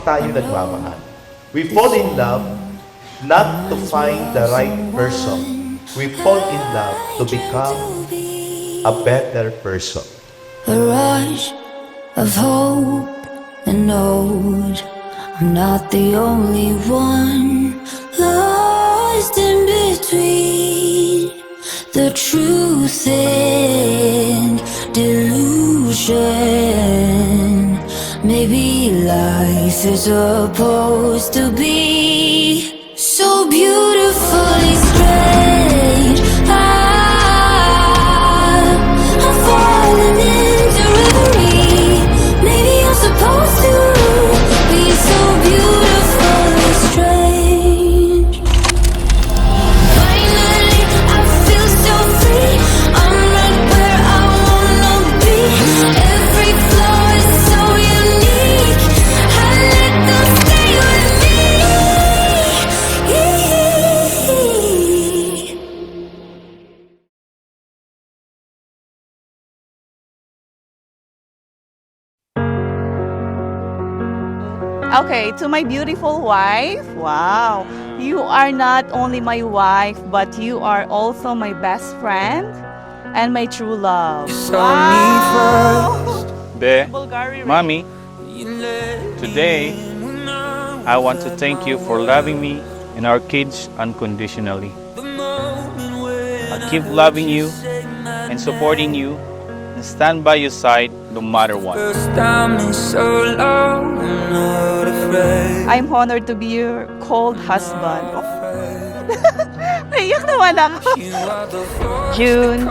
tayo nagmamahal. We fall in love not to find the right person. We fall in love to become a better person. A rush of hope and knowed I'm not the only one lost in between the truth and delusion. Maybe life is supposed to be so beautifully strange. I'm falling into reverie. Maybe I'm supposed to be so beautifully strange. Finally, I feel so free. I'm right where I wanna be. Every flaw is so unique. I let them stay with me. Okay, to my beautiful wife, wow, you are not only my wife, but you are also my best friend and my true love. Wow! Be, Bulgari Mommy, today I want to thank you for loving me and our kids unconditionally. I'll keep loving you and supporting you and stand by your side no matter what. I'm honored to be your cold husband. Oh. Naiyak naman ako. June,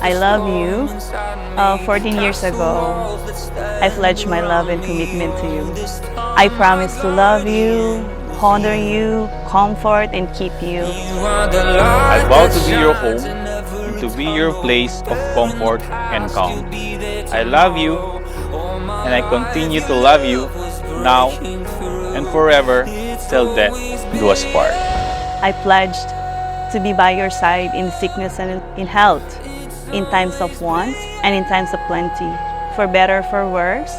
I love you. 14 years ago, I pledged my love and commitment to you. I promise to love you, honor you, comfort, and keep you. I vow to be your home and to be your place of comfort and calm. I love you and I continue to love you now and forever till death do us part. I pledged to be by your side in sickness and in health, in times of want and in times of plenty, for better, for worse,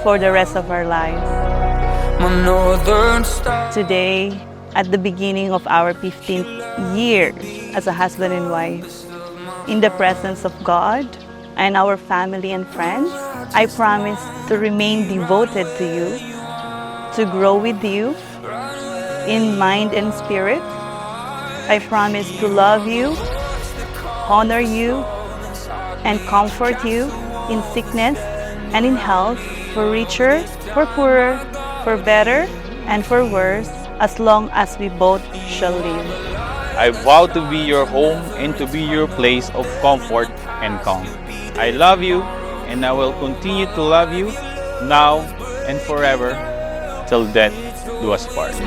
for the rest of our lives. Today, at the beginning of our 15th year as a husband and wife, in the presence of God and our family and friends, I promise to remain devoted to you, to grow with you in mind and spirit. I promise to love you, honor you, and comfort you in sickness and in health, for richer, for poorer, for better, and for worse, as long as we both shall live. I vow to be your home and to be your place of comfort and calm. I love you and I will continue to love you now and forever till death do us part.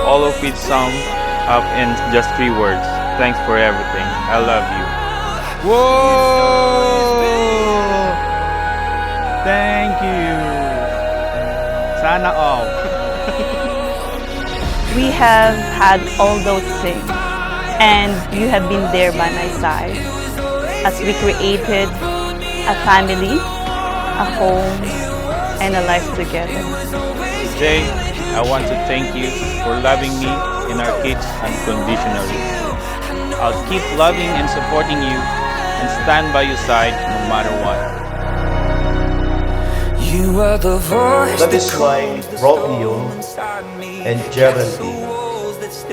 All of it summed up in just 3 words. Thanks for everything. I love you. Whoa! Thank you. Sana all. We have had all those things, and you have been there by my side as we created a family, a home, and a life together. Today, I want to thank you for loving me and our kids unconditionally. I'll keep loving and supporting you and stand by your side no matter what. You are the voice That is why Romeo and Geraldine,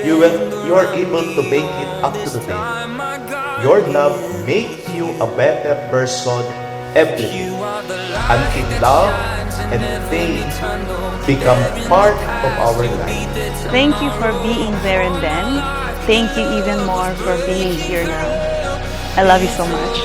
you are able to make it up to the day. Your love makes you a better person every day, until love and faith become part of our life. Thank you for being there and then. Thank you even more for being here now. I love you so much.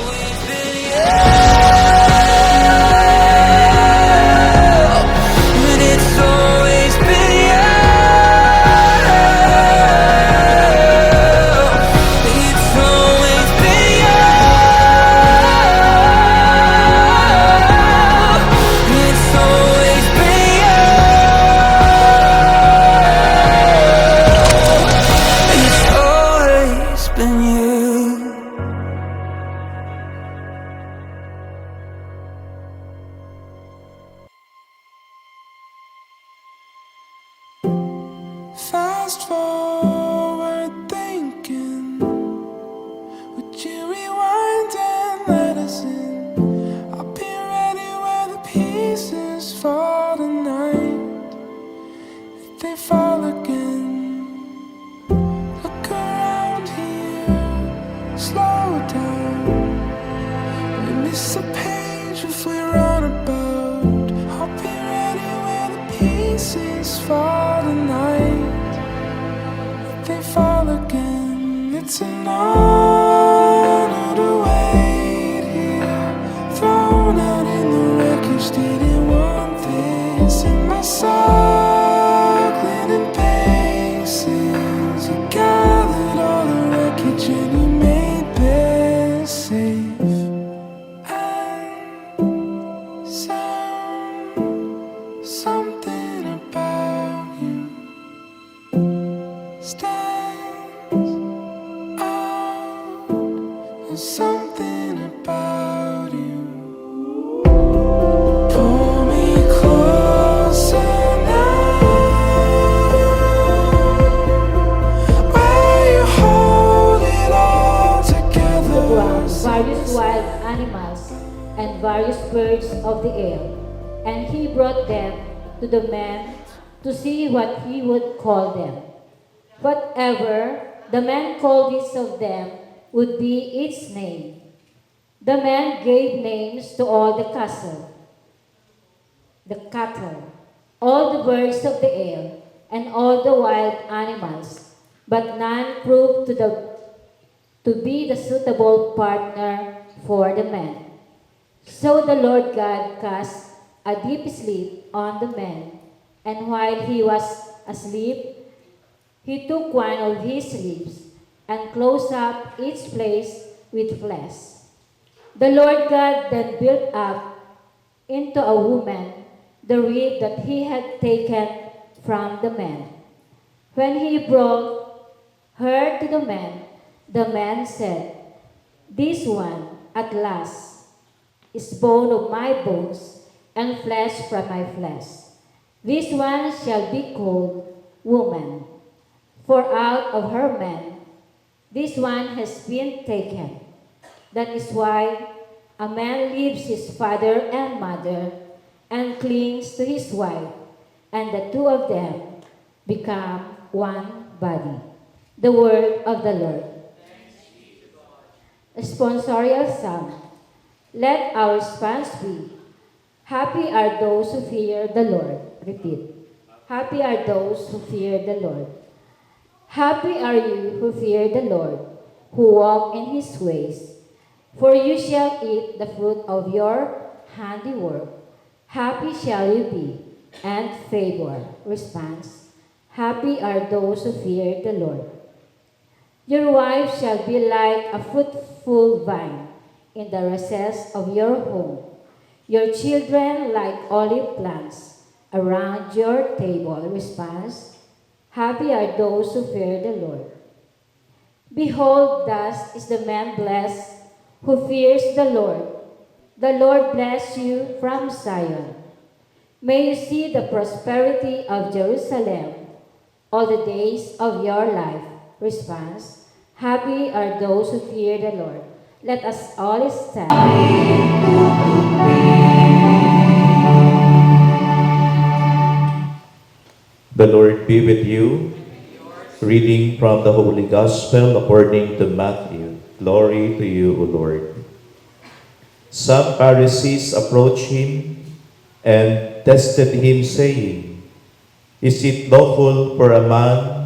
just a page if we're on a boat. I'll be ready when the pieces fall tonight. If they fall again, it's an honor to wait here. Thrown out in the wreckage, didn't want this in my circling and paces. You gathered all the wreckage and you made beds safe. And something about you stands out. There's something about you. Pull me closer now. Where you hold it all together. Ground various wild animals and various birds of the air, and he brought them to the man to see what he would call them. Whatever the man called each of them would be its name. The man gave names to all the cattle, all the birds of the air, and all the wild animals, but none proved to be the suitable partner for the man. So the Lord God cast a deep sleep on the man, and while he was asleep, he took one of his ribs and closed up its place with flesh. The Lord God then built up into a woman the rib that he had taken from the man. When he brought her to the man said, "This one at last is bone of my bones and flesh from my flesh. This one shall be called woman, for out of her man this one has been taken. That is why a man leaves his father and mother and clings to his wife, and the two of them become one body." The word of the Lord. Responsorial Psalm. Let our response be, happy are those who fear the Lord. Repeat. Happy are those who fear the Lord. Happy are you who fear the Lord, who walk in his ways. For you shall eat the fruit of your handiwork. Happy shall you be, and favor. Response. Happy are those who fear the Lord. Your wife shall be like a fruitful vine in the recess of your home. Your children like olive plants around your table. Response. Happy are those who fear the Lord. Behold, thus is the man blessed who fears the Lord. The Lord bless you from Zion. May you see the prosperity of Jerusalem all the days of your life. Response. Happy are those who fear the Lord. Let us all stand. The Lord be with you. Reading from the Holy Gospel according to Matthew. Glory to you, O Lord. Some Pharisees approached him and tested him, saying, "Is it lawful for a man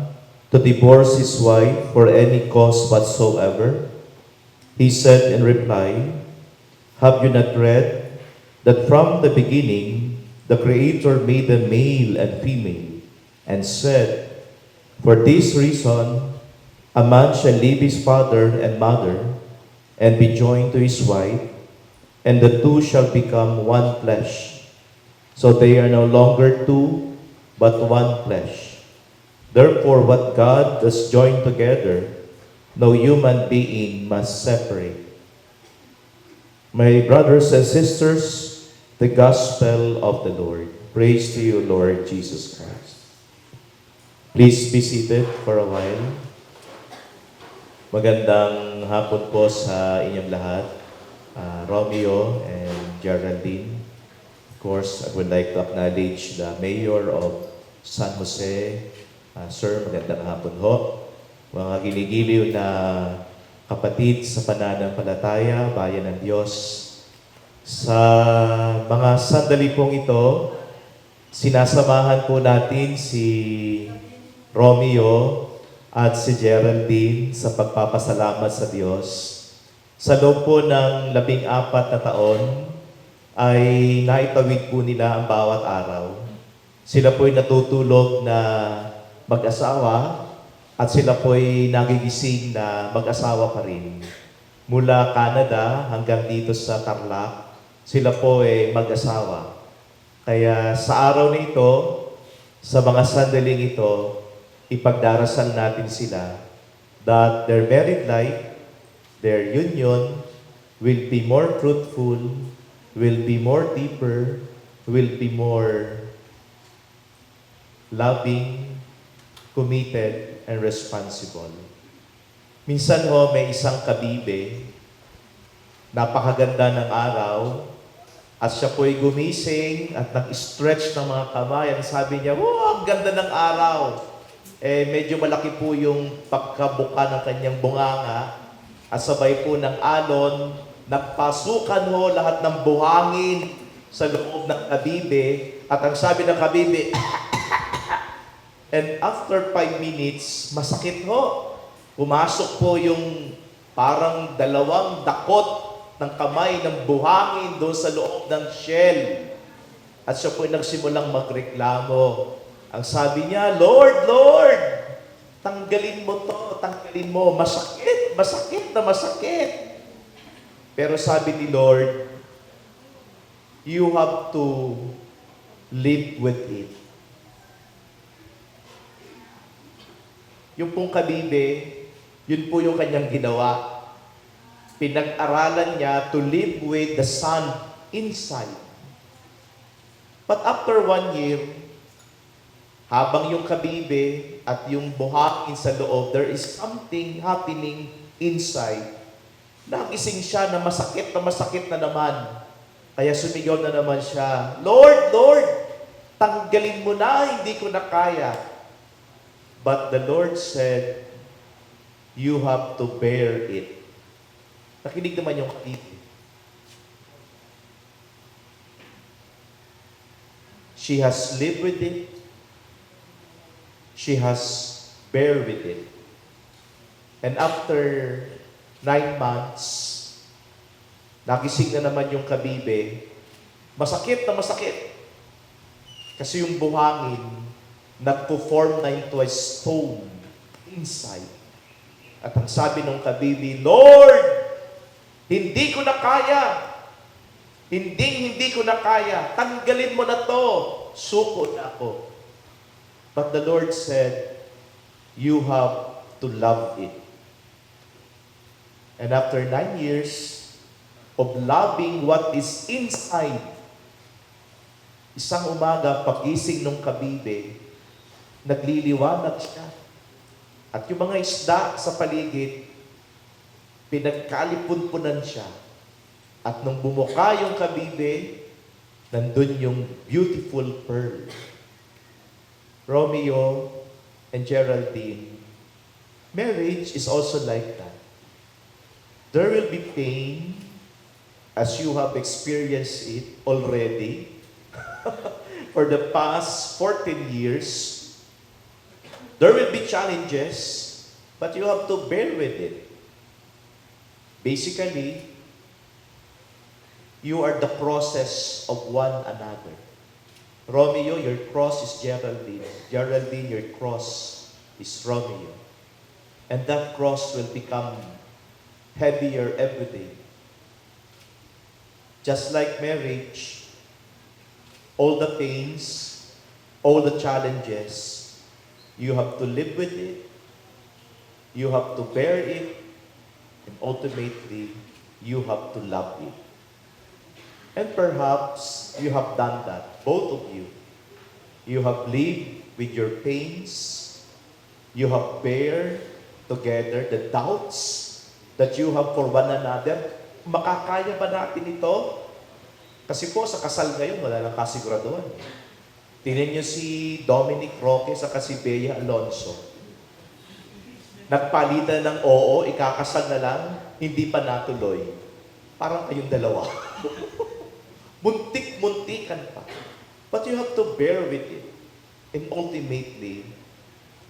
to divorce his wife for any cause whatsoever?" He said in reply, "Have you not read that from the beginning the Creator made them male and female, and said, 'For this reason a man shall leave his father and mother and be joined to his wife, and the two shall become one flesh. So they are no longer two, but one flesh. Therefore what God has joined together, no human being must separate.'" My brothers and sisters, the Gospel of the Lord. Praise to you, Lord Jesus Christ. Please be seated for a while. Magandang hapon po sa inyong lahat. Romeo and Geraldine. Of course, I would like to acknowledge the Mayor of San Jose. Sir, magandang hapon ho. Mga giligiliw na kapatid sa pananampalataya, bayan ng Diyos, Sa mga sandali pong ito, sinasamahan po natin si Romeo at si Geraldine sa pagpapasalamat sa Diyos. Sa loob po ng 14 na taon, ay naitawid po nila ang bawat araw. Sila po'y natutulog na mag-asawa at sila po'y nagigising na mag-asawa pa rin. Mula Canada hanggang dito sa Tarlac, sila po ay mag-asawa. Kaya sa araw na ito, sa mga sandaling ito, ipagdarasal natin sila that their married life, their union will be more fruitful, will be more deeper, will be more loving, committed, and responsible. Minsan ho, may isang kabibe, napakaganda ng araw, at siya po'y gumising at nag-stretch ng mga kamay. At sabi niya, wow, ang ganda ng araw. Medyo malaki po yung pagkabuka ng kanyang bunganga. At sabay po ng alon, nagpasukan ho lahat ng buhangin sa loob ng kabibe. At ang sabi ng kabibe, and after 5 minutes, masakit ho. Pumasok po yung parang 2 dakot ng kamay ng buhangin doon sa loob ng shell. At siya po nagsimulang magreklamo. Ang sabi niya, Lord, Lord, tanggalin mo to, tanggalin mo. Masakit, masakit na masakit. Pero sabi ni Lord, you have to live with it. Yung pong kabibe, yun po yung kanyang ginawa. Pinag-aralan niya to live with the sun inside. But after 1 year, habang yung kabibe at yung buhangin sa loob, there is something happening inside. Nagising siya na masakit na naman. Kaya sumigaw na naman siya, Lord, Lord, tanggalin mo na, hindi ko na kaya. But the Lord said, you have to bear it. Nakinig naman yung kabibe. She has lived with it. She has bear with it. And after 9 months, nagising na naman yung kabibe. Masakit na masakit. Kasi yung buhangin, nagpo-form na into a stone inside. At ang sabi ng kabibe, Lord, hindi ko na kaya. Hindi ko na kaya. Tanggalin mo na to. Suko na ako. But the Lord said, you have to love it. And after 9 years of loving what is inside, isang umaga, pagising ng kabibe, nagliliwanag siya. At yung mga isda sa paligid, pinagkalipun-punan siya. At nung bumuka yung kabibe, nandun yung beautiful pearl. Romeo and Geraldine, marriage is also like that. There will be pain as you have experienced it already for the past 14 years. There will be challenges, but you have to bear with it. Basically, you are the crosses of one another. Romeo, your cross is Geraldine. Geraldine, your cross is Romeo. And that cross will become heavier every day. Just like marriage, all the pains, all the challenges, you have to live with it, you have to bear it, and ultimately, you have to love it. And perhaps you have done that, both of you. You have lived with your pains. You have bear together the doubts that you have for one another. Makakaya ba natin ito? Kasi po sa kasal ngayon, wala lang kasiguraduhan. Tingnan niyo si Dominic Roque sa si Bea Alonso. Nagpalitan ng oo, ikakasal na lang, hindi pa natuloy. Parang kayong dalawa. Muntik-muntikan pa. But you have to bear with it. And ultimately,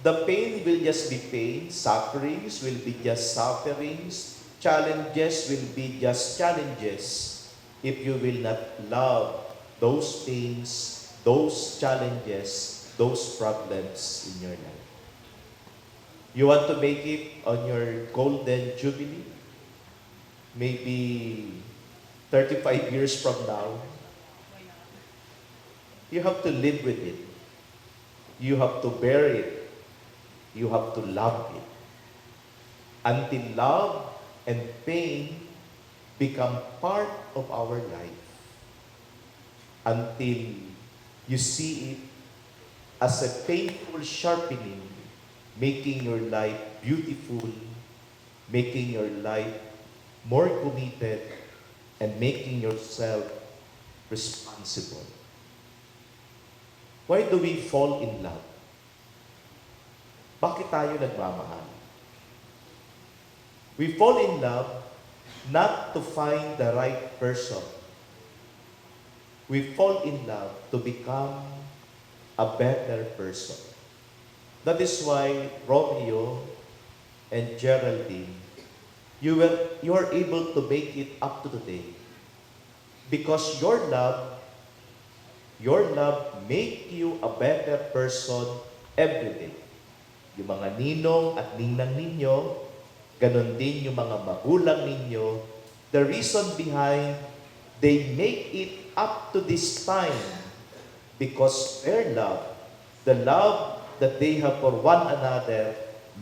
the pain will just be pain, sufferings will be just sufferings, challenges will be just challenges if you will not love those pains, those challenges, those problems in your life. You want to make it on your golden jubilee? Maybe 35 years from now, you have to live with it. You have to bear it. You have to love it. Until love and pain become part of our life. Until you see it as a painful sharpening, making your life beautiful, making your life more committed, and making yourself responsible. Why do we fall in love? Bakit tayo nagmamahal? We fall in love not to find the right person. We fall in love to become a better person. That is why Romeo and Geraldine, you are able to make it up to today. Because your love make you a better person every day. Yung mga ninong at ninang ninyo, ganon din yung mga magulang ninyo. The reason behind they make it up to this time because their love, the love that they have for one another,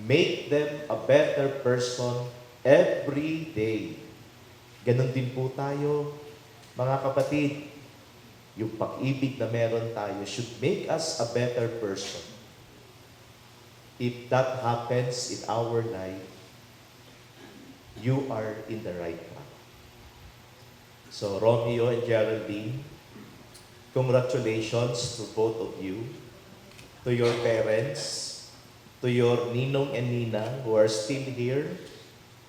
make them a better person every day. Ganon din po tayo, mga kapatid. Yung pag-ibig na meron tayo should make us a better person. If that happens in our life, you are in the right path. So Romeo and Geraldine, congratulations to both of you, to your parents, to your ninong and ninang who are still here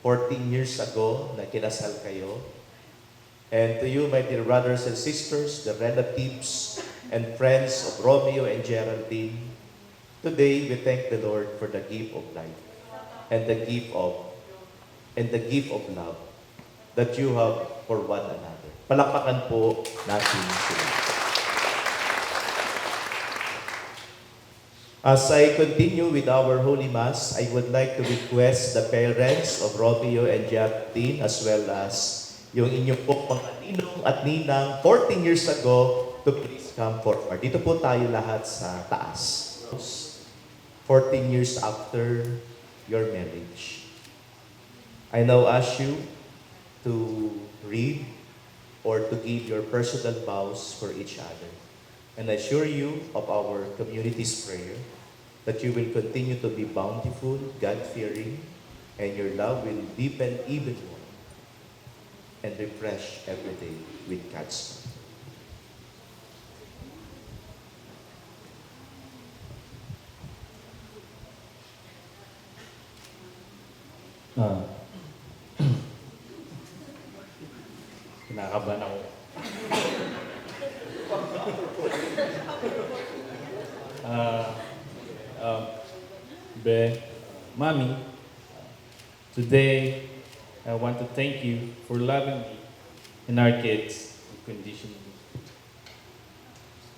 14 years ago na kinasal kayo. And to you, my dear brothers and sisters, the relatives and friends of Romeo and Geraldine, today we thank the Lord for the gift of life and the gift of love that you have for one another. Palakpakan po natin sila. As I continue with our Holy Mass, I would like to request the parents of Romeo and Geraldine as well as yung inyong po mga ninong at ninang 14 years ago to please come forward. Dito po tayo lahat sa taas. 14 years after your marriage. I now ask you to read or to give your personal vows for each other. And I assure you of our community's prayer that you will continue to be bountiful, God-fearing, and your love will deepen even more and refresh every day with God's love. Kinakabahan ako. Mommy, today I want to thank you for loving me and our kids unconditionally.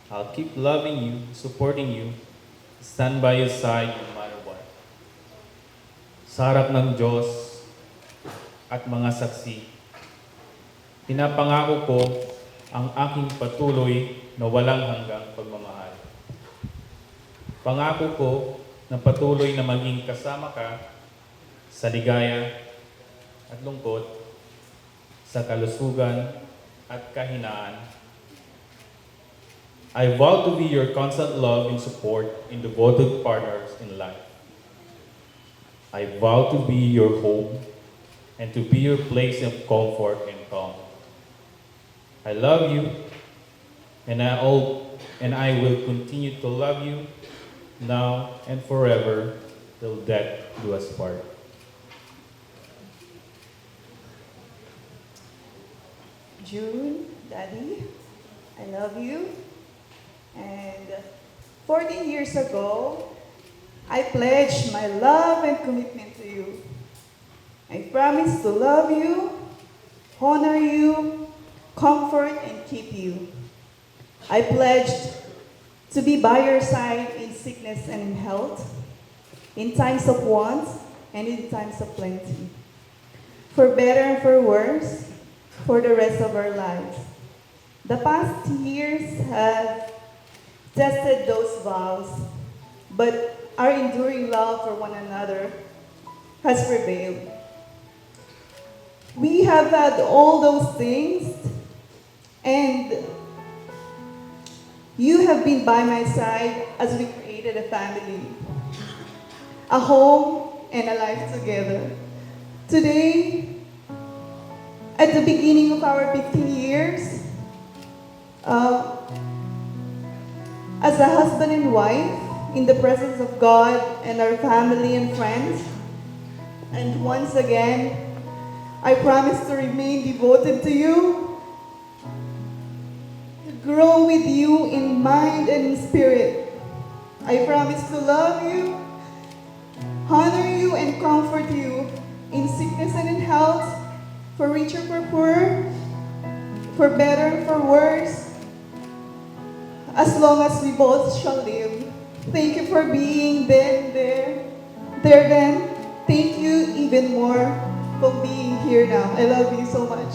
I'll keep loving you, supporting you, stand by your side no matter what. Sa harap ng Diyos at mga saksi, pinapangako ko ang aking patuloy na walang hanggang pagmamahal. Pangako ko na patuloy na maging kasama ka sa ligaya at lungkot, sa kalusugan at kahinaan. I vow to be your constant love and support and devoted partners in life. I vow to be your home and to be your place of comfort and calm. I love you, and I will continue to love you now and forever till death do us part. June, Daddy, I love you. And 14 years ago, I pledged my love and commitment to you. I promise to love you, honor you, comfort, and keep you. I pledged to be by your side in sickness and in health, in times of want and in times of plenty, for better and for worse, for the rest of our lives. The past years have tested those vows, but our enduring love for one another has prevailed. We have had all those things, and you have been by my side as we created a family, a home, and a life together. Today, at the beginning of our 15 years, as a husband and wife, in the presence of God and our family and friends, and once again, I promise to remain devoted to you, to grow with you in mind and in spirit. I promise to love you, honor you, and comfort you in sickness and in health, for richer, for poor, for better, for worse, as long as we both shall live. Thank you for being there then. Thank you even more for being here now. I love you so much.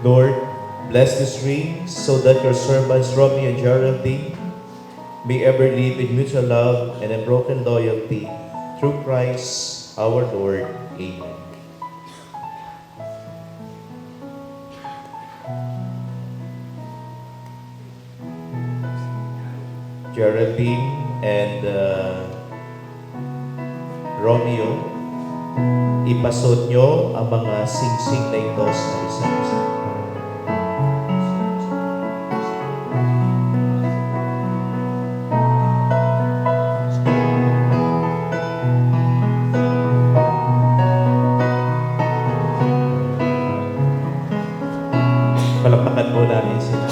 Lord, bless this ring so that your servants Romeo and Geraldine may ever live in mutual love and unbroken loyalty through Christ our Lord. Amen. Geraldine and Romeo, ipasod nyo ang mga singsing na ito sa isa't isa. Palakpakan po namin sila.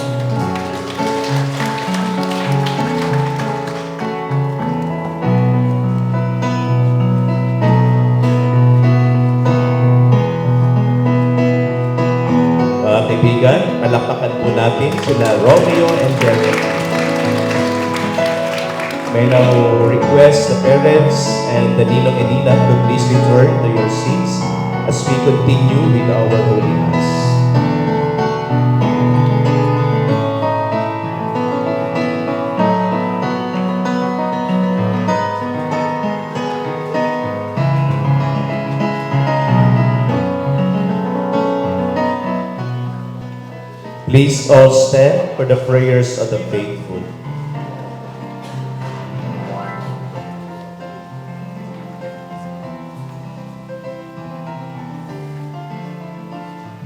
Mga kaibigan, palakpakan po natin sila Romeo and Geraldine. May now request the parents and the Ninong and Nina to please return to your seats as we continue with our Holy Mass. Please all stand for the prayers of the faithful.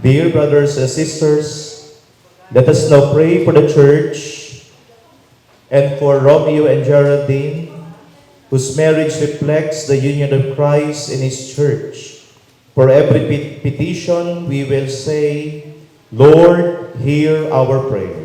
Dear brothers and sisters, let us now pray for the Church and for Romeo and Geraldine, whose marriage reflects the union of Christ and His Church. For every petition, we will say, Lord, hear our prayer.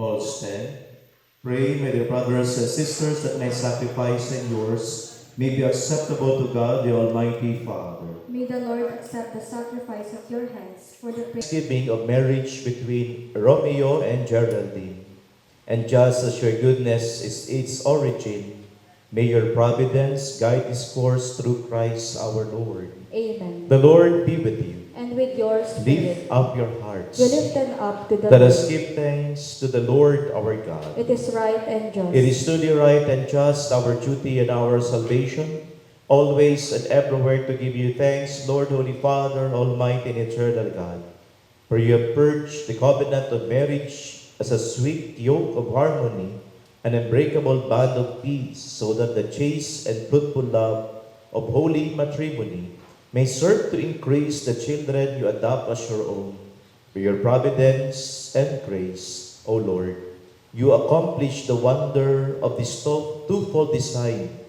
All stand. Pray, my dear brothers and sisters, that my sacrifice and yours may be acceptable to God, the Almighty Father. May the Lord accept the sacrifice of your hands for the praise Thanksgiving of marriage between Romeo and Geraldine. And just as your goodness is its origin, may your providence guide this course through Christ our Lord. Amen. The Lord be with you. And with your Lift spirit, up your hearts. we lift them up to the Let us Lord. give thanks to the Lord our God. It is right and just. It is truly right and just, our duty and our salvation, always and everywhere to give you thanks, Lord, Holy Father, Almighty and eternal God. For you have purged the covenant of marriage as a sweet yoke of harmony, an unbreakable bond of peace, so that the chaste and fruitful love of holy matrimony may serve to increase the children you adopt as your own. For your providence and grace, O Lord, you accomplish the wonder of this twofold design,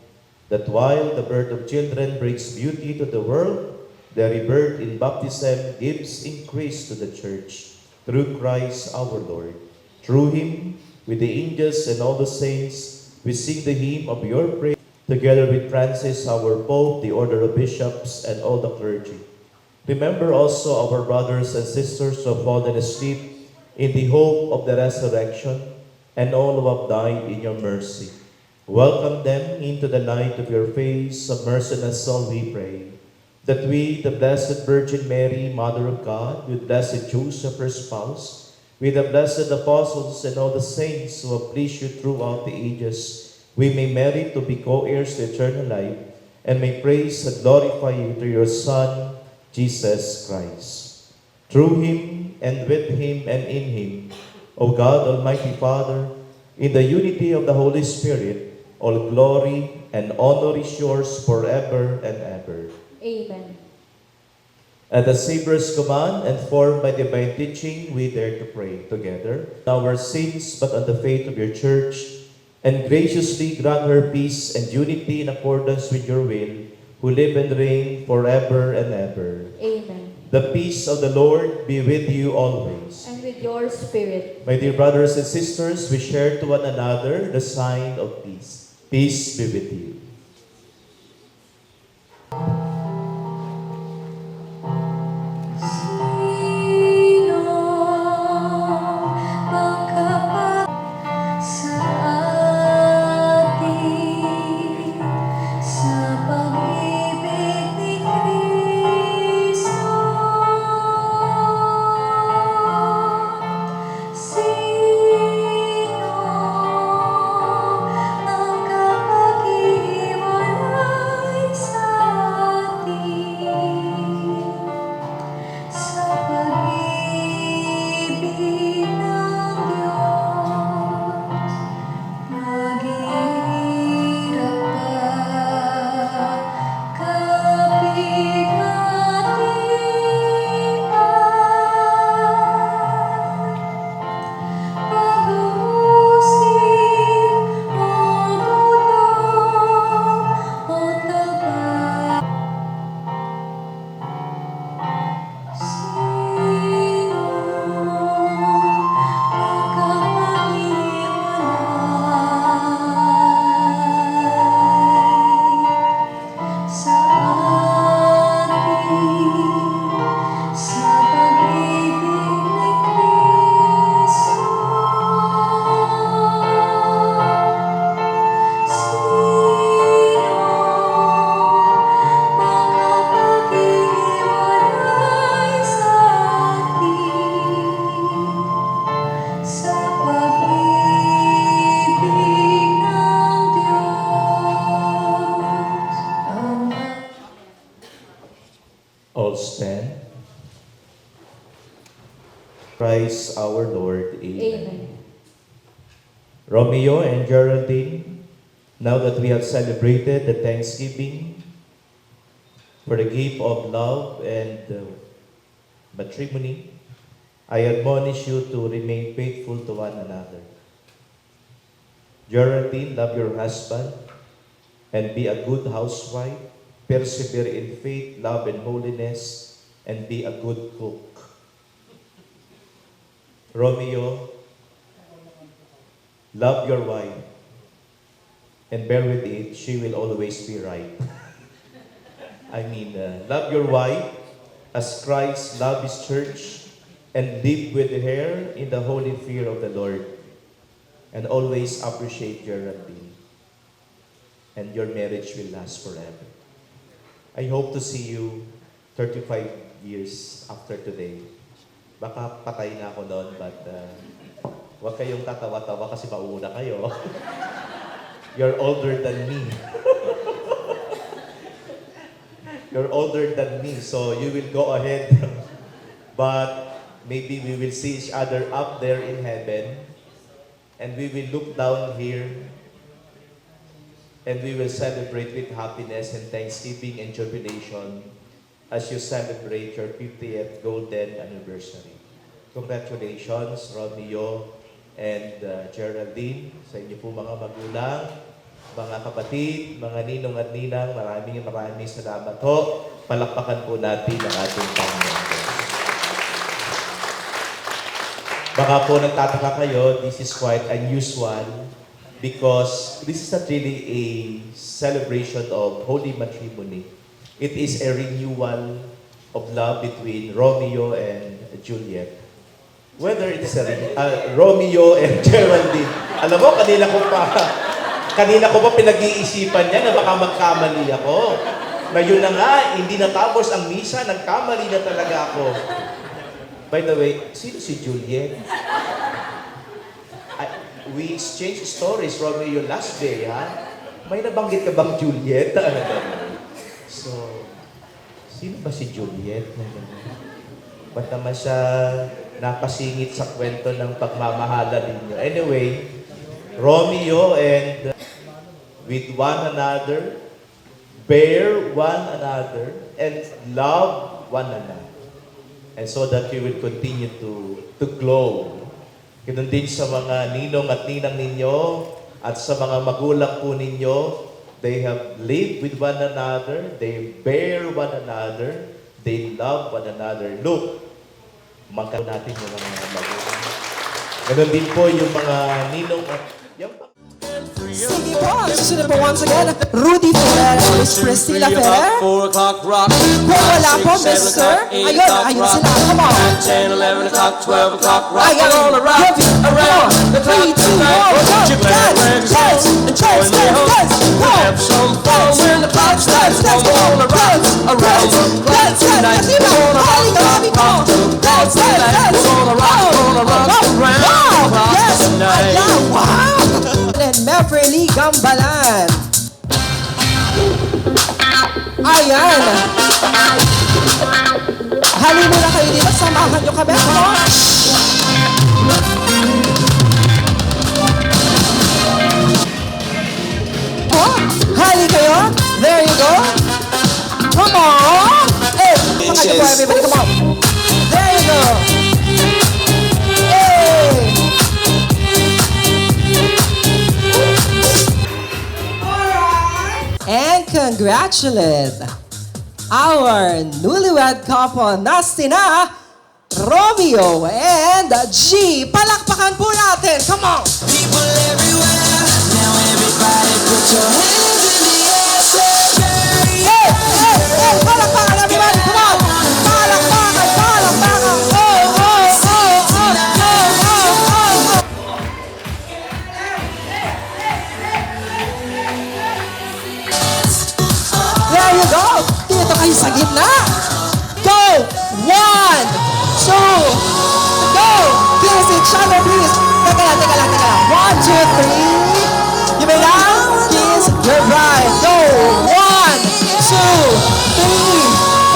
that while the birth of children brings beauty to the world, their rebirth in baptism gives increase to the Church, through Christ our Lord. Through him, with the angels and all the saints, we sing the hymn of your praise, together with Francis our Pope, the order of bishops, and all the clergy. Remember also our brothers and sisters who have fallen asleep in the hope of the resurrection, and all who have died in your mercy. Welcome them into the light of your face. Have mercy on us all, we pray, that we, the Blessed Virgin Mary, Mother of God, with Blessed Joseph, her spouse, with the blessed apostles and all the saints who have pleased you throughout the ages, we may merit to be co-heirs to eternal life, and may praise and glorify you through your Son, Jesus Christ. Through him, and with him, and in him, O God, Almighty Father, in the unity of the Holy Spirit, all glory and honor is yours forever and ever. Amen. At the Savior's command and formed by divine teaching, we dare to pray together. Our sins, but on the faith of your church, and graciously grant her peace and unity in accordance with your will, who live and reign forever and ever. Amen. The peace of the Lord be with you always. And with your spirit. My dear brothers and sisters, we share to one another the sign of peace. Peace be with you. Sa pag-ibig ng Diyos, maghirap ka, kapighatian, pag-uusig o gutom o tapat. Sino makapaghiwalay sa atin sa pag-ibig ni Kristo? Makapaghiwalay sa atin sa pag-ibig ng Diyos Ama. All stand. Christ our Lord. Amen. Romeo and Geraldine, now that we have celebrated the Thanksgiving for the gift of love and matrimony, I admonish you to remain faithful to one another. Geraldine, love your husband and be a good housewife. Persevere in faith, love, and holiness, and be a good cook. Romeo, love your wife and bear with it, she will always be right. I mean, love your wife as Christ loved His church, and live with her in the holy fear of the Lord. And always appreciate Geraldine. And your marriage will last forever. I hope to see you 35 years after today. Baka patay na ako noon, but huwag kayong tatawa-tawa kasi mauna kayo. You're older than me. You're older than me, so you will go ahead. But maybe we will see each other up there in heaven, and we will look down here, and we will celebrate with happiness and thanksgiving and jubilation as you celebrate your 50th golden anniversary. Congratulations, Romeo and Geraldine, sa inyo po mga magulang, mga kapatid, mga ninong at ninang, maraming salamat ho. Palakpakan po natin ang ating Panginoon. Baka po nagtataka kayo, this is quite unusual because this is not really a celebration of holy matrimony. It is a renewal of love between Romeo and Juliet. Whether it is Romeo and Geraldine. Alam mo, kanina ko pa pinag-iisipan niya na baka magkamali ako. Ngayon na nga, hindi natapos ang misa, nagkamali na talaga ako. By the way, sino si Juliet? We exchanged stories, Romeo, last day, ha? May nabanggit ka bang Juliet? So, sino ba si Juliet? Ba't naman siya napasingit sa kwento ng pagmamahala ninyo? Anyway, Romeo and with one another, bear one another, and love one another. And so that you will continue to glow. Ganun din sa mga ninong at ninang ninyo at sa mga magulang po ninyo, they have lived with one another, they bear one another, they love one another. Look, magkaroon natin yung mga magulang. Ganun din po yung mga ninong at yung Sige po, susunod po once again, Rudy Ferrer and Miss Priscilla Ferrer. 4 o'clock rock. Kung wala po, Mr. Ayun sila, come on. 10, 11 o'clock, 12 o'clock rock. Ayun, Roll around, heavy, around the 3, 2, 1, clock tonight. Put your glad rags dance, on, join me home. Have some fun when the clock starts. Come on around the clock tonight. We're gonna rock the clock tonight. We're gonna rock around the clock tonight. Wow! And Beverly Gambalan. Ayan. Hali muna kayo dito. Samahan nyo kami. Oh, hali kayo. There you go. Come on. Hey, samahan nyo po everybody. Come on. There you go. Hey. And congratulate our newlywed couple na sina Romeo and G. Palakpakan po natin. Come on! People everywhere, now everybody put your hands in the air, say yeah, Hey! Hey! Hey! Palakpakan everybody! Come on! Palakpakan! Palakpakan! Oh! Oh! Oh! Oh! Oh! Oh! Oh! There you go! Dito kayo sa gitna! Go! 1, 2, go! Kiss each other, please! Teka lang. 1, 2, 3. You may now kiss your bride. Go! 1, 2, 3,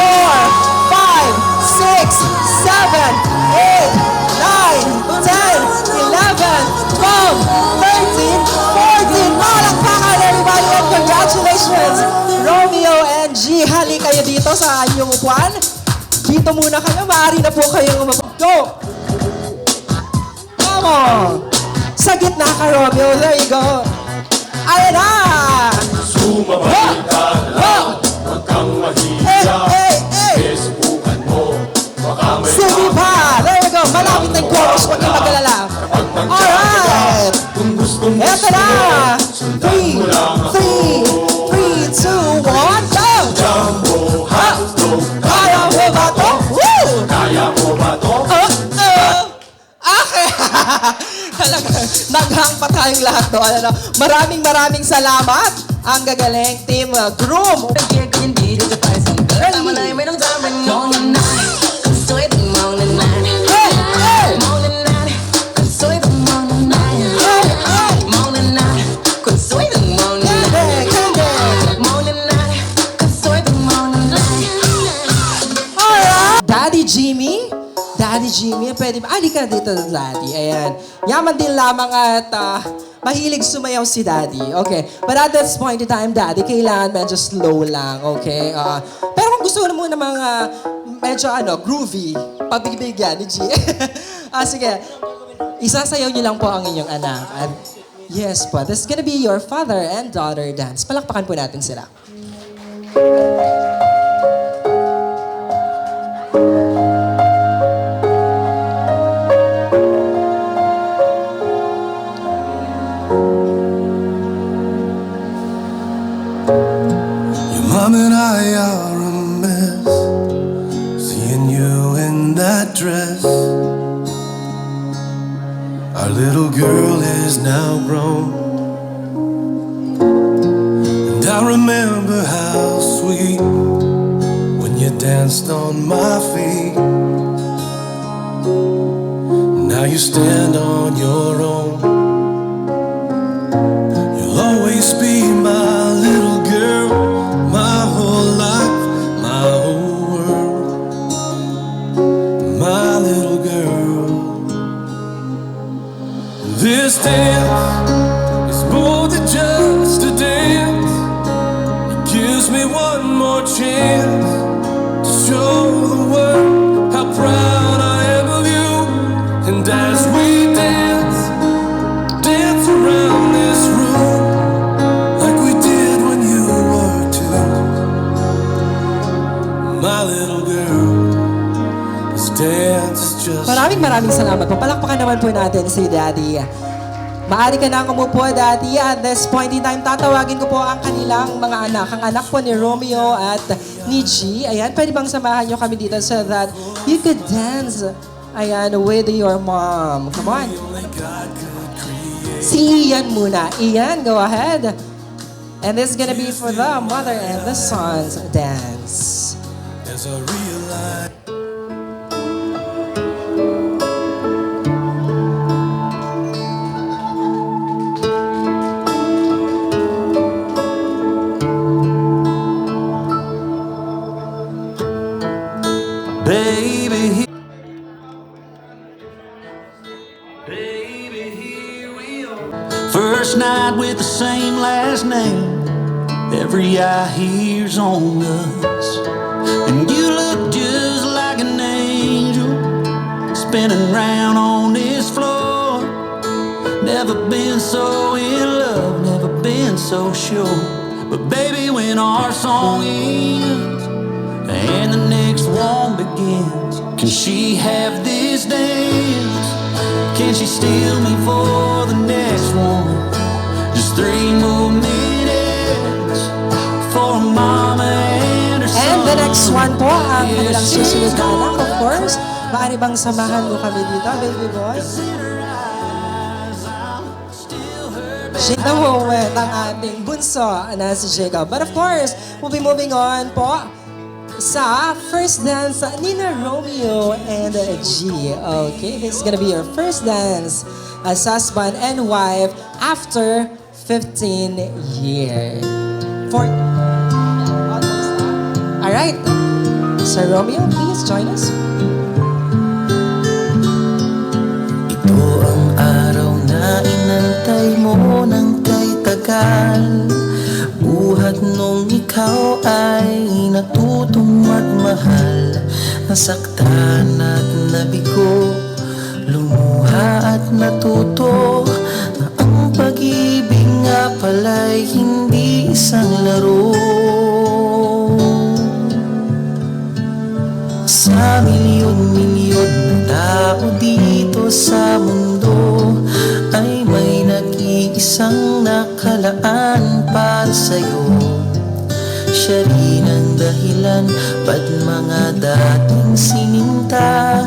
4, 5, 6, 7, 8, 9, 10, 11, 12, 13, 14. Palakpakan everybody and congratulations! Romeo and G, hali kayo dito sa inyong upuan. Dito muna kayo, maaari na po kayong go! Come on! Sa gitna ka, Romeo. There you go. Ayan na! Sumabay ka lang, huwag kang mahiya. Facebookan mo, baka may Sige pa! There you go. Malapit na yung chorus. Huwag kang mag-alala. Alright! kung gusto mo Eto na! 3, 2, 1, Naghang pa tayong lahat doon. Ano? Maraming salamat. Ang gagaling team Groom. Daddy Jimmy, pwede ba? Ali ka dito, Daddy. Ayan. Yaman din lamang at mahilig sumayaw si Daddy. Okay. But at this point in time, Daddy, kailangan medyo slow lang. Okay? Pero kung gusto mo na mga medyo groovy, pabibigyan ni G. Sige. Isasayaw niyo lang po ang inyong anak. At yes po, this is gonna be your father and daughter dance. Palakpakan po natin sila. Mom and I are a mess, seeing you in that dress. Our little girl is now grown, and I remember how sweet when you danced on my feet. Now you stand on your own. You'll always be my little girl, my whole life, my whole world, my little girl. This dance is more than just a dance. It gives me one more chance to show the world how proud I am of you. And as we dance, dance around this room like we did when you were two. My little girl, this dance is just Maraming salamat po. Palakpakan naman po natin si Daddy. Maaari ka na umupo, Daddy. At this point in time, tatawagin ko po ang kanilang mga anak. Ang anak po ni Romeo at ni G. Ayan, pwede bang samahan nyo kami dito so that you could dance, ayan, with your mom. Come on. Si Ian muna. Ian, go ahead. And this is gonna be for the mother and the son's dance. as I realize. Baby, here we are. First night with the same last name. Every eye here's on us. And you look just like an angel, spinning round on this floor. Never been so in love, never been so sure. But baby, when our song ends and the next one begins, can she have this dance? Can she steal me for the next one? Just 3 more minutes for mama and her son. And the next one po, ang kanilang susunod na anak, of course. Maaari bang samahan mo kami dito, baby boy? Shake the moment ang ating bunso na si Jacob. But of course, we'll be moving on po sa first dance ni na Romeo and G. Okay, this is gonna be your first dance as husband and wife after 15 years. Alright, Sir Romeo, please join us. Ito ang araw na inantay mo ng kay tagal. Buhat nung ikaw ay natutong magmahal. Nasaktan at nabigo, lumuha at natuto na ang pag-ibig nga pala'y hindi isang laro. Sa milyon-milyon na tao dito sa mundo ay may nag-iisang nakalaan para sa'yo. Siya rin ang dahilan ba't mga dating sininta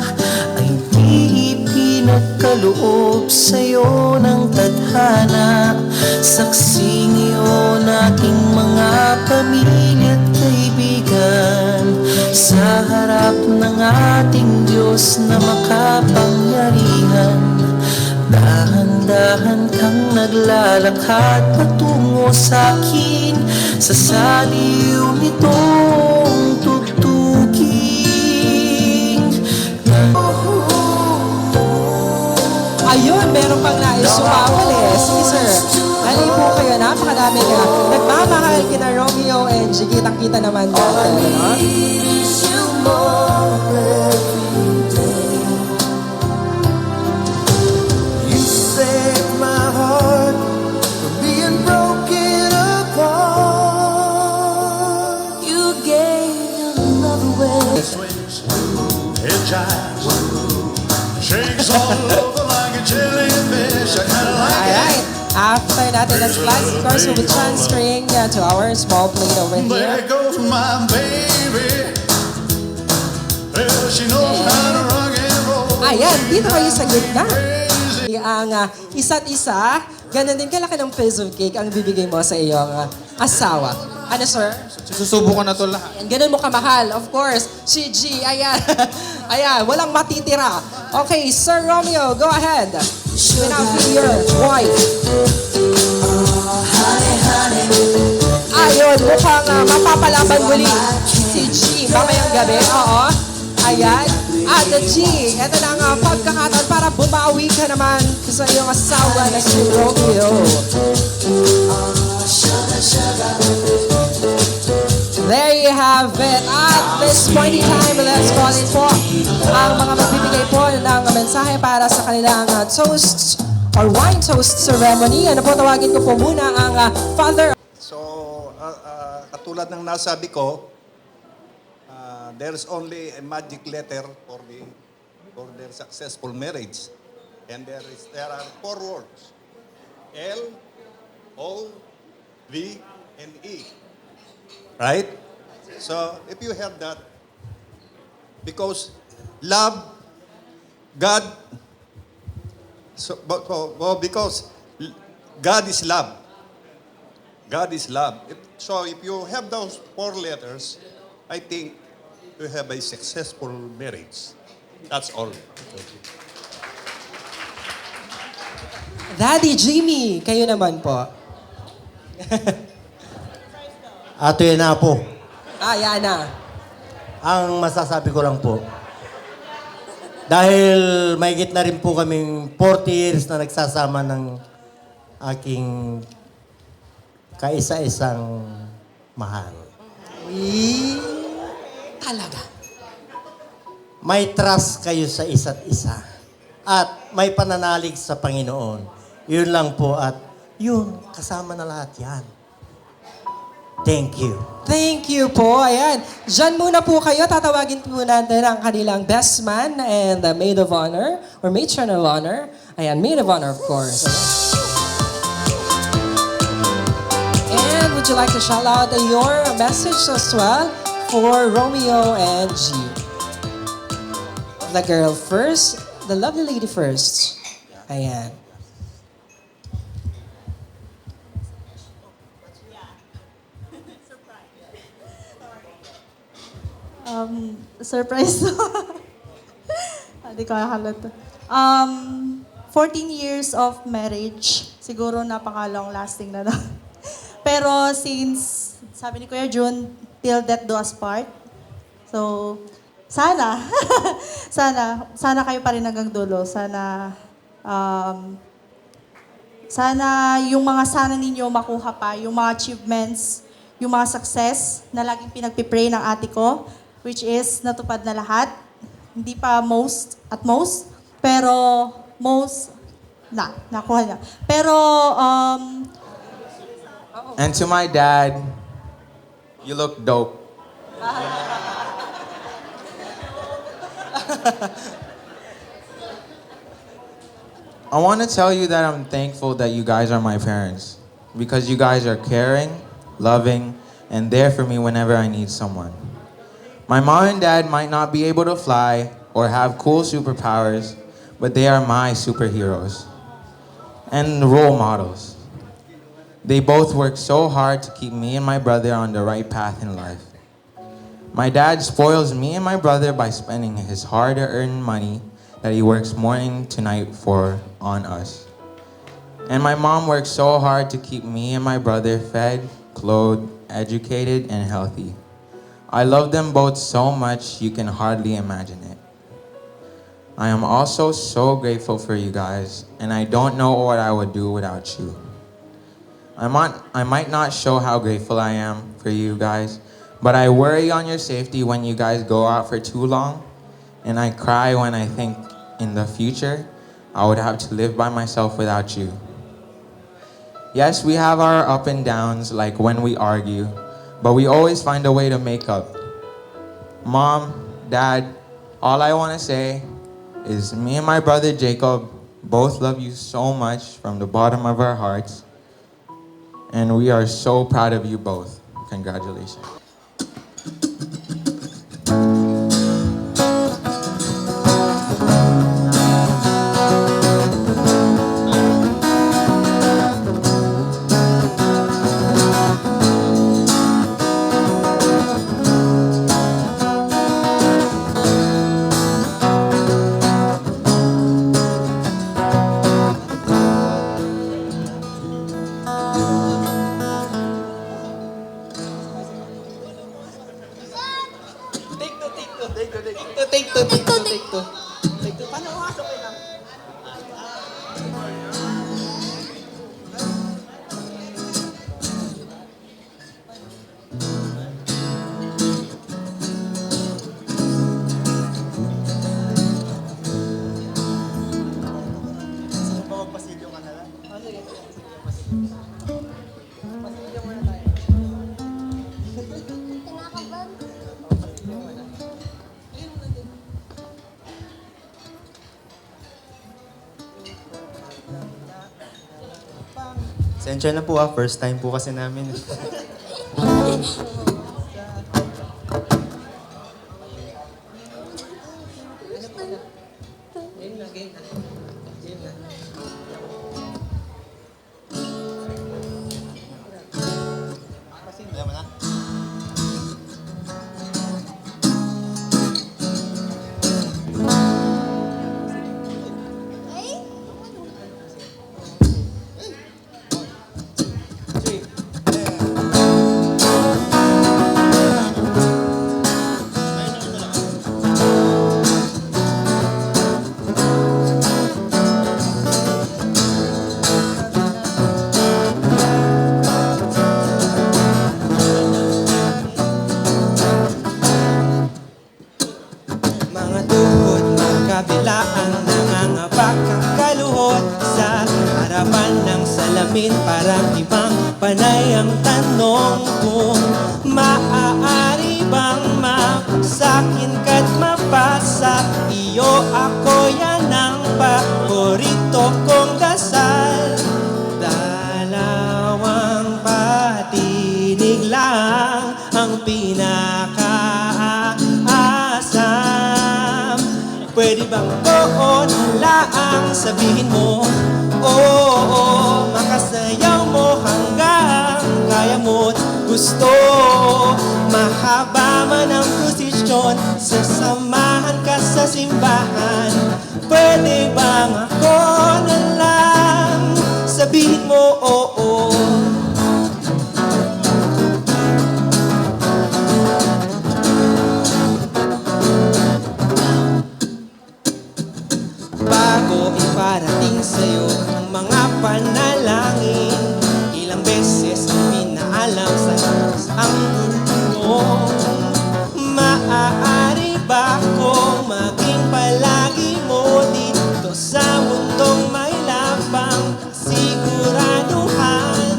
ay di ipinag nagkaloob sa'yo ng tadhana. Saksing iyon aking mga pamilya at kaibigan, sa harap ng ating Diyos na makapangyarihan. Dahan-dahan kang naglalakad patungo sa'kin, sa saliw nitong tugtugin. Ayun, meron pang nais sumawal eh. Sige sir, alay po kayo, napakadami nga. Nagmamahal kina Romeo and G, kitang-kita naman natin. No? You saved my heart from being broken apart. You gave another way. It jives, shakes all over like a jellyfish. I kinda like Alright, after natin na slice, of course, we'll be transferring to our small plate over it. here. There goes my baby. Well, she knows how to rock and roll. Ayan, dito kayo sa gitna. Ang isa't isa, ganun din kalaki ng piece of cake ang bibigay mo sa iyong asawa. Ano, sir? Susubo ko na to lahat. And ganun mo kamahal, of course. Si G, ayan. Ayan, walang matitira. Okay, Sir Romeo, go ahead. Without your wife. Ayun, mukhang mapapalaban muli si G mamayang gabi. Oo. Ayan. At G, ito na ang pagkakataon para bumawi ka naman sa iyong asawa na si Romeo. There you have it. At this point in time, let's call it po ang mga magbibigay po ng mensahe para sa kanilang toast or wine toast ceremony. Ano po, tawagin ko po muna ang Father. So, katulad ng nasabi ko, there's only a magic letter for their successful marriage. And there are 4 words. L, O, V, and E. Right? So, if you have that, because love, God, because God is love. God is love. So if you have those 4 letters, I think you have a successful marriage. That's all. Daddy Jimmy, kayo naman po. Ato yan na po. Yan na. Ang masasabi ko lang po, dahil mahigit na rin po kaming 40 years na nagsasama ng aking kaisa-isang mahal. Talaga. May trust kayo sa isa't isa. At may pananalig sa Panginoon. Yun lang po at yun, kasama na lahat yan. Thank you. Thank you po. Ayan. Diyan muna po kayo. Tatawagin po natin ang kanilang best man and the maid of honor or matron of honor. Ayan, maid of honor, of course. And would you like to shout out your message as well for Romeo and G? The girl first, the lovely lady first. Ayan. Surprise. Hindi ko hahalata. 14 years of marriage. Siguro napaka-long lasting na daw. Pero since, sabi ni Kuya Jun, till death do us part. So, sana, sana kayo pa rin hanggang dulo. Sana yung mga sana ninyo makuha pa, yung mga achievements, yung mga success na laging pinagpipray ng ate ko, which is natupad na lahat. Hindi pa most, pero most, nakuha na. Pero, And to my dad, you look dope. I want to tell you that I'm thankful that you guys are my parents. Because you guys are caring, loving, and there for me whenever I need someone. My mom and dad might not be able to fly or have cool superpowers, but they are my superheroes and role models. They both work so hard to keep me and my brother on the right path in life. My dad spoils me and my brother by spending his hard-earned money that he works morning to night for on us. And my mom works so hard to keep me and my brother fed, clothed, educated, and healthy. I love them both so much you can hardly imagine it. I am also so grateful for you guys, and I don't know what I would do without you. I might not show how grateful I am for you guys, but I worry on your safety when you guys go out for too long, and I cry when I think in the future I would have to live by myself without you. Yes, we have our up and downs, like when we argue, but we always find a way to make up. Mom, Dad, all I want to say is me and my brother Jacob both love you so much from the bottom of our hearts, and we are so proud of you both. Congratulations. Take two. Paano nga sabay lang? Sino ba magpasilyo ka na lang? Sige. Pasilyo muna tayo. Sensya na po first time po kasi namin. kabilaan nangangabak ang kaluhod sa harapan ng salamin. Parang ibang panay ang tanong kung maaari bang mapasakin ka't mapasa iyo ako. Yan ang paborito kong dasal. Dalawang patinig lang ang pinakaasam. Pwede bang oo laang sabihin mo? Oo, makasayaw mo hanggang kaya mo't gusto. Mahaba man ang prosesyon, sasamahan ka sa simbahan. Pwede bang ako na lang sabihin mo oo? Bago iparating sa'yo ang mga panalangin, ilang beses ang pinaalam sa ang mundo. Maaari ba akong maging palagi mo dito sa mundong may labang kasiguraduhan?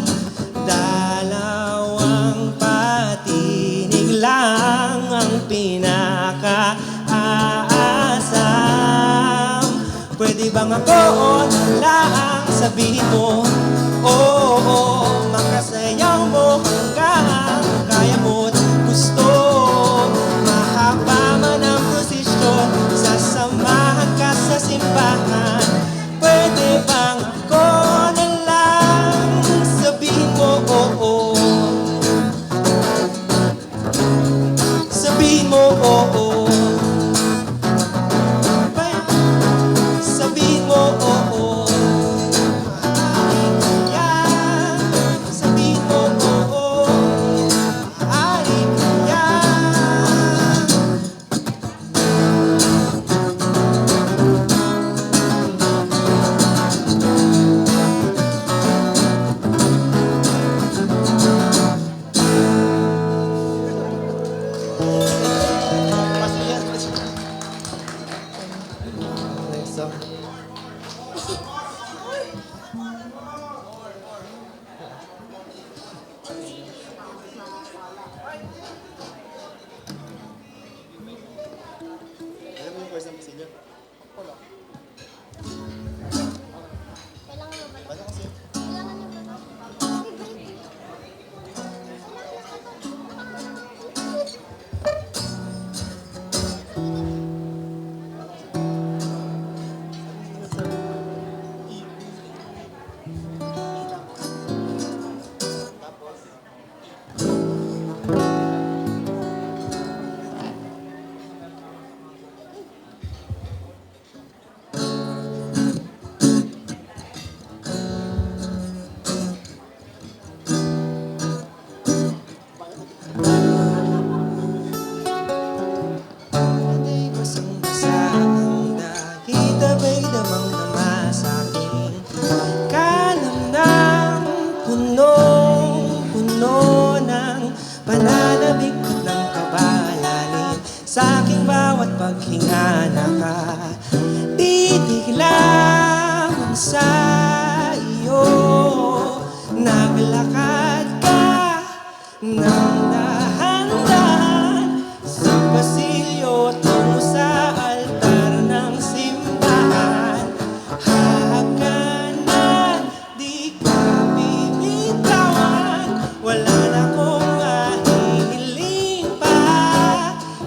Dalawang patinig lang ang pinaka-aasam. Pwede bang ako na lang sabihin mo? Oo, makasayaw mo hanggang kaya mo't gusto. Mahaba man ang prosesyon, sasamahan ka sa simbahan. Pananabik ko ng kabayanin sa aking bawat paghinga nakatitig lamang sa iyo. Naglakad ka ng dahan-dahan sa pasilyo tungo sa altar ng simbahan. Hagkanan, di ka bibitawan. Wala na akong mahihiling pa.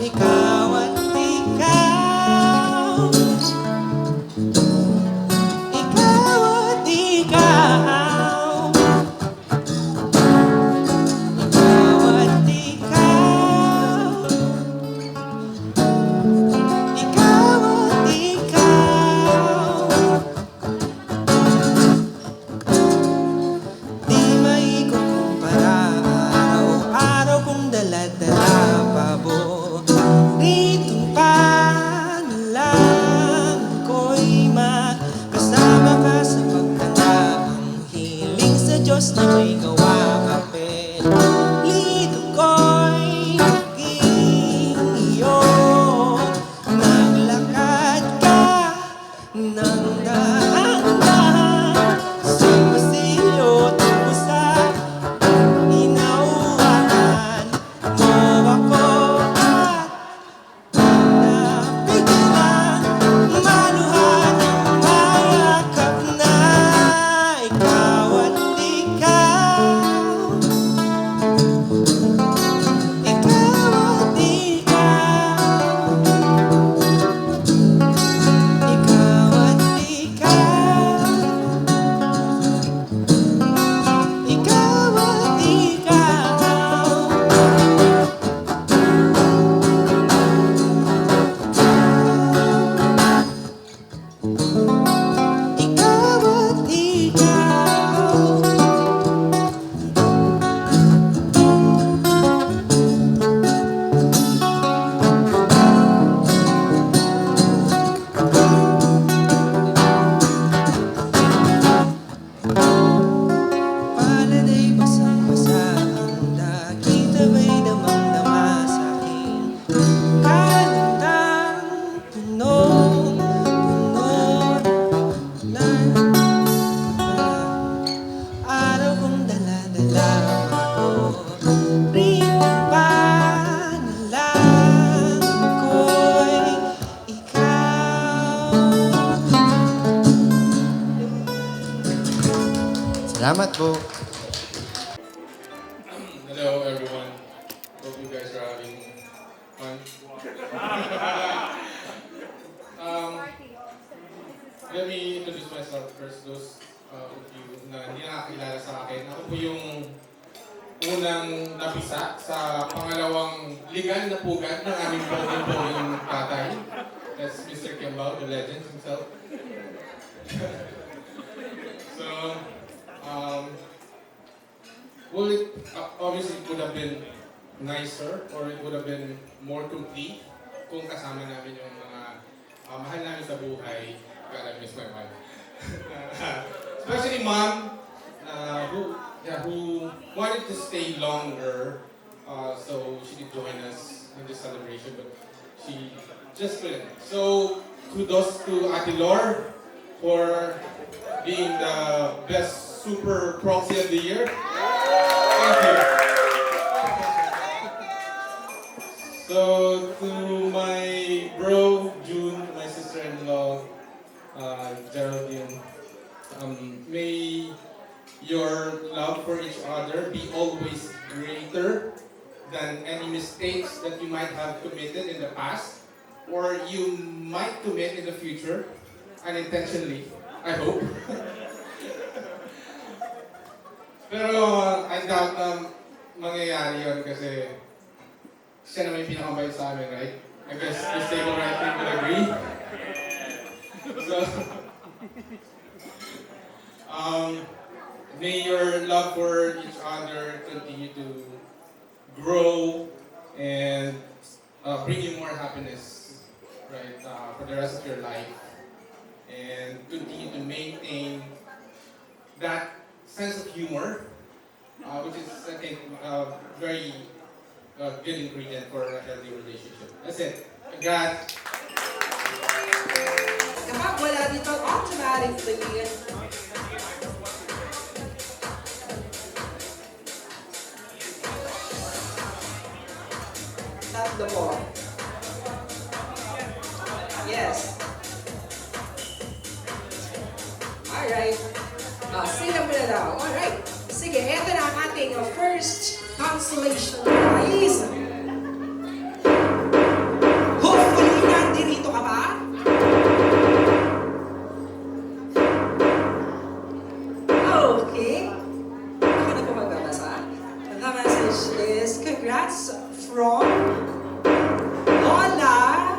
Ikaw at ikaw. Ikaw at ikaw. Diyos na may gawa kapit. Lito ko'y naging iyo. Naglakad ka ng dahan-dahan sa pasilyo tungo sa inauhahan mo ako at napigilan maluhan ang mayakap na ikaw at salamat po. Hello everyone. Hope you guys are having fun. Let me introduce myself first. Those of you na hindi nakakilala sa akin. Ako po yung unang napisa sa pangalawang legal na pugad ng aming poging tatay. That's Mr. Kimbao, the legend himself. So, well, it obviously it would have been nicer or it would have been more complete kung kasama namin yung mga mahal namin sa buhay. God, I miss my wife. Especially mom, who wanted to stay longer so she could join us in this celebration, but she just couldn't. So, kudos to Ate Lor for being the best super proxy of the year. Thank you. So, to my bro, June, my sister-in-law, Geraldine, may your love for each other be always greater than any mistakes that you might have committed in the past or you might commit in the future unintentionally, I hope. Pero I doubt mangyayari yun kasi siya naman yung pinakamabait sa amin, right? I guess the stable right thing will agree. So, may your love for each other continue to grow and bring you more happiness, right, for the rest of your life. And continue to maintain that sense of humor, which is, I think, very good ingredient for a healthy relationship. That's it. Congrats. Kapag wala dito automatically, tatlo po. Yes. Alright. Sila mo na daw. Alright. Sige, eto na ang ating first consolation prize. Hopefully, nandito ka ba? Okay. Ako na po magbabasa. The message is, congrats from Lola.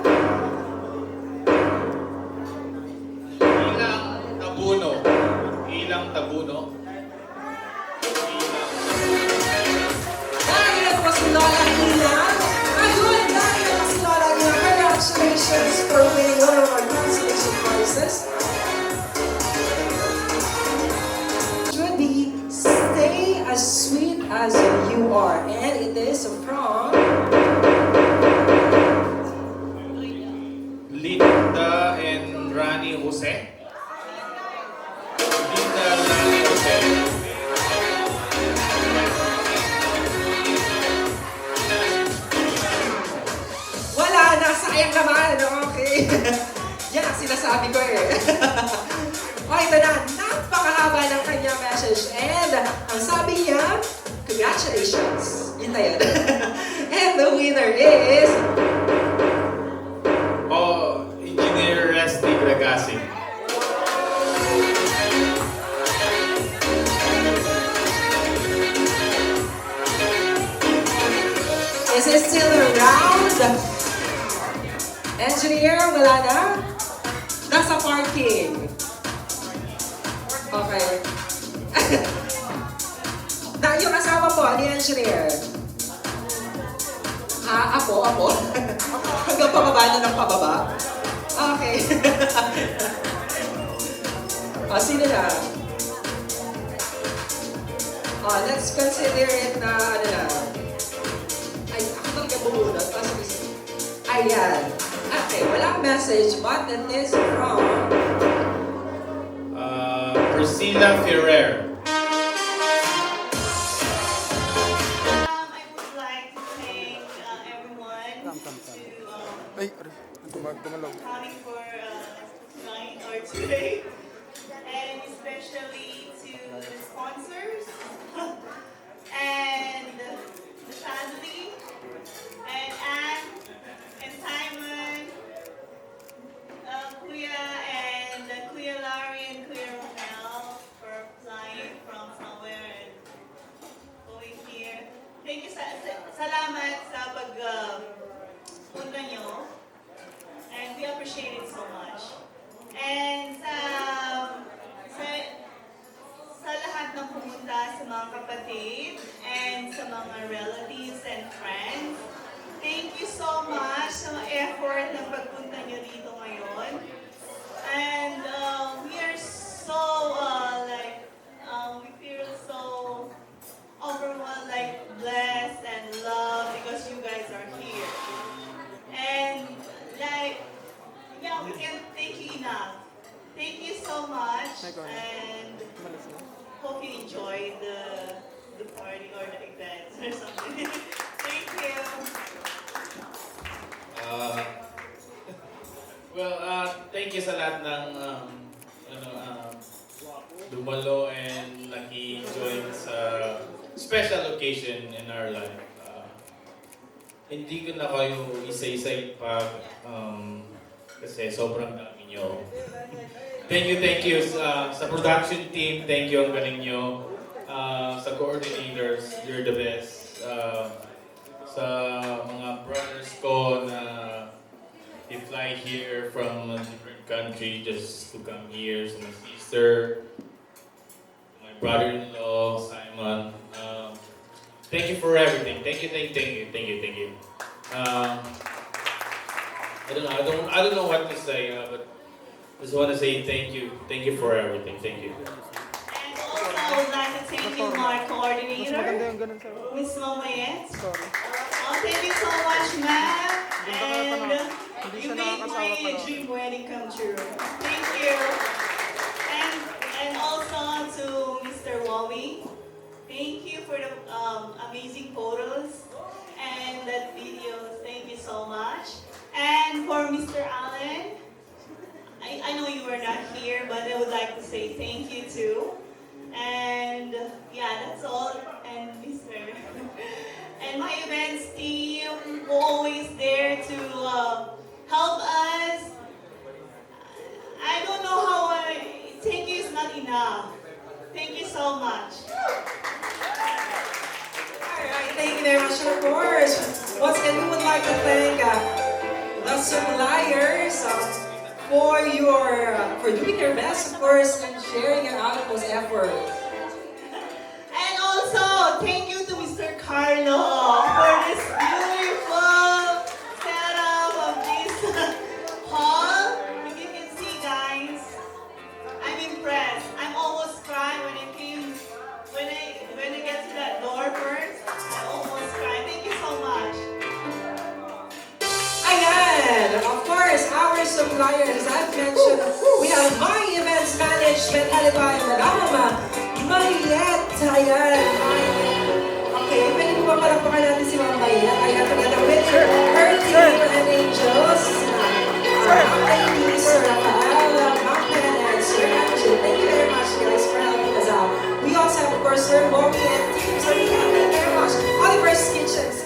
Ilang tabuno. Ilang tabuno. Dahil po si Lola Ina. Ayun, dahil po si Lola Ina. Congratulations for winning one of our consolation prizes. Judy, stay as sweet as you are. And it is from Linda and Rani Jose. Linda, Rani Jose. wala na, sayang naman. Okay. Yan ang sinasabi ko eh. O, ito na. Napakahaba ng kanyang message. And ang sabi niya, congratulations. Yun na yan. And the winner is... Oh, Engineer Resty Gragasi. Is it still around? Engineer, wala na? Nasa parking. Okay. Na yung asawa po, ni engineer. Apo. Hanggang pababa na ng pababa. Okay. Sino na? Let's consider it na, ano na. Ay, ako talaga bumunod. Ayan. Okay, walang message, but it is from... Priscilla Ferrer. Coming for tonight or today, and especially to the sponsors and the family and Anne and Simon, Kuya and Kuya Larry and Kuya Romel for flying from somewhere and going here. Thank you, salamat sa punta nyo. And we appreciate it so much. And sa lahat ng pumunta, sa mga kapatid, and sa mga relatives and friends, thank you so much sa mga effort ng pagpunta nyo dito ngayon. And we are so, we feel so overwhelmed, blessed and loved because you guys are here. And we can't thank you enough. Thank you so much, and hope you enjoyed the party or the event or something. Thank you. Thank you sa lahat ng dumalo and naki-join sa special occasion in our life. Hindi ko na kayo isa-isa pa kasi sobrang dami nyo. Thank you sa production team, thank you, ang galing nyo. Sa coordinators, you're the best. Sa mga brothers ko na they fly here from a different country just to come here. So my sister, my brother-in-law, Simon. Thank you for everything. Thank you. I don't know what to say, but I just want to say thank you. Thank you for everything. Thank you. And also, I would like to thank you, my coordinator, Ms. Mamayet. my dream wedding come true. Thank you. And also to Mr. Wowie. Thank you for the amazing photos and that videos. Thank you so much. And for Mr. Allen, I know you were not here, but I would like to say thank you too. And yeah, that's all. And Mr. and my events team, always there to help us. I don't know how thank you is not enough. Thank you so much. Alright, thank you very much. And of course, once again, we would like to thank the suppliers for doing their best, of course, and sharing your utmost effort. And also, thank you to Mr. Carlo for this beautiful setup of this hall. If you can see, guys, I'm impressed. I'm almost crying when I get to that door first. I almost cried. Thank you so much. Ayan! Of course, our suppliers, as I've mentioned, we have My Events Management, headed by Madam Mariette. Ayan. Okay, pwede po ba palakpakan natin si Ma'am Mariette? Ayan, together with her team and angels. Ma'am Amy, Sir Rafael, Ma'am Pen, and Sir Angel. Thank you very much, guys, for helping us out. We also have, of course, Sir Bobby and team. So thank you very much. Oliver's Kitchens.